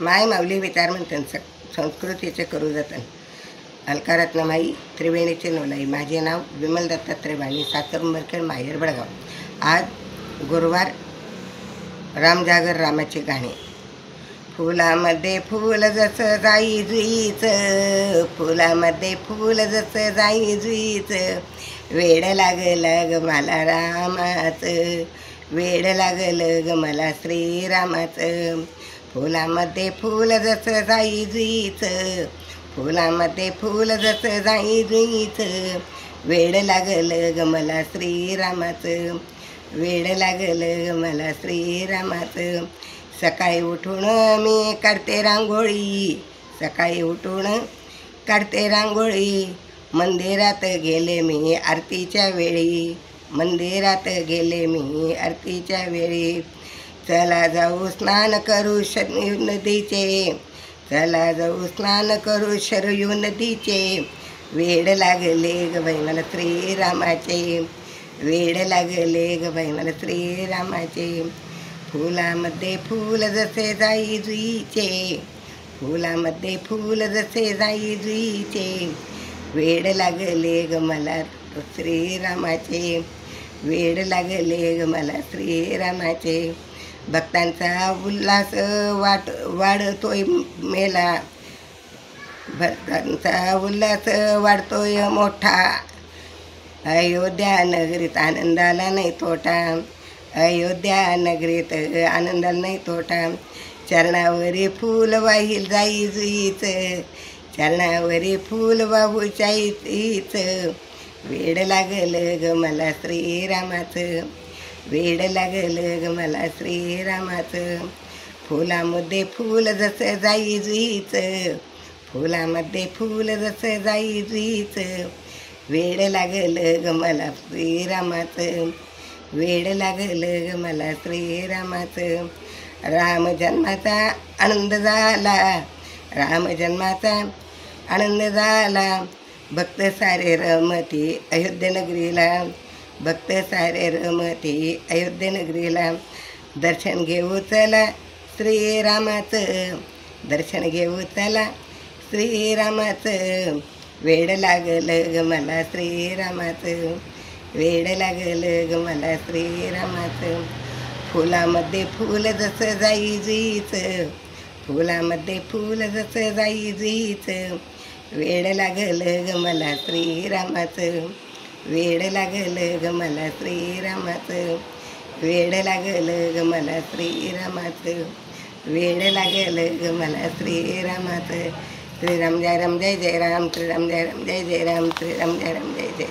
माय माऊली विचार म्हणते संस्कृतीचे करू जतन. अलकारत्न माई त्रिवेणीचे नोलाई. माझे नाव विमल दत्तात्रय वाणी, सातरंबरखेड, माहेर बडगाव. आज गुरुवार, रामजागर रामाची गाणी. फुलामध्ये फूल जसं जाई जुईचं, फुलामध्ये फूल जसं जाई जुईचं, वेड लागलं ग मला रामाचं, वेड लागलं ग मला श्रीरामाचं. फुलामध्ये फूल जसं जाई जुईचं, फुलामध्ये फूल जसं जाई जुईचं, वेड लागलं ग मला श्रीरामाचं, वेड लागलं ग मला श्रीरामाचं. सकाळी उठून मी काढते रांगोळी, सकाळी उठून काढते रांगोळी, मंदिरात गेले मी आरतीच्या वेळी, मंदिरात गेले मी आरतीच्या वेळी. चला जाऊ स्नान करू शरयू नदीचे, चला जाऊ स्नान करू शरयू नदीचे, वेड लागले ग बाई मला श्रीरामाचे, वेड लागले ग बाई मला श्रीरामाचे. फुलामध्ये फूल जसे जाई जुईचे, फुलामध्ये फूल जसे जाई जुईचे, वेड लागले ग मला श्रीरामाचे, वेड लागले ग मला श्रीरामाचे. भक्तांचा उल्हास वाढतोय मेला, भक्तांचा उल्हास वाढतोय मोठा, अयोध्या नगरीत आनंदाला नाही तोटा, अयोध्या नगरीत आनंदाला नाही तोटा. चरणावरी फूल वाहील जाई जुईचं, चरणावरी फूल वाहू जाईचं, वेड लागलं ग मला श्रीरामाचं, वेड लागलं ग मला श्रीरामाचं. फुलामध्ये फूल जसं जाई जुईचं, फुलामध्ये फूल जसं जाई जुईचं, वेड लागलं ग मला श्रीरामाचं, वेड लागलं ग मला श्रीरामाचं. राम जन्माचा आनंद झाला, राम जन्माचा आनंद झाला, भक्त सारे रमती अयोध्या नगरीला, भक्त सारे रमती अयोध्या नगरीला. दर्शन घेऊ चला श्रीरामाचं, दर्शन घेऊ चला श्रीरामाचं, वेड लागलं ग मला श्रीरामाचं, वेड लागलं ग मला श्रीरामाचं. फुलामध्ये फूल जसं जाई जुईचं, फुलामध्ये फूल जसं जाई जुईचं, वेड लागलं ग मला श्रीरामाचं, वेड लागलं ग मला श्रीरामाचं, वेड लागलं ग मला श्रीरामाचं, वेड लागलं ग मला श्रीरामाचं. श्रीराम जय राम जय जय राम, श्रीराम जय राम जय जय राम, श्रीराम जय राम जय जय.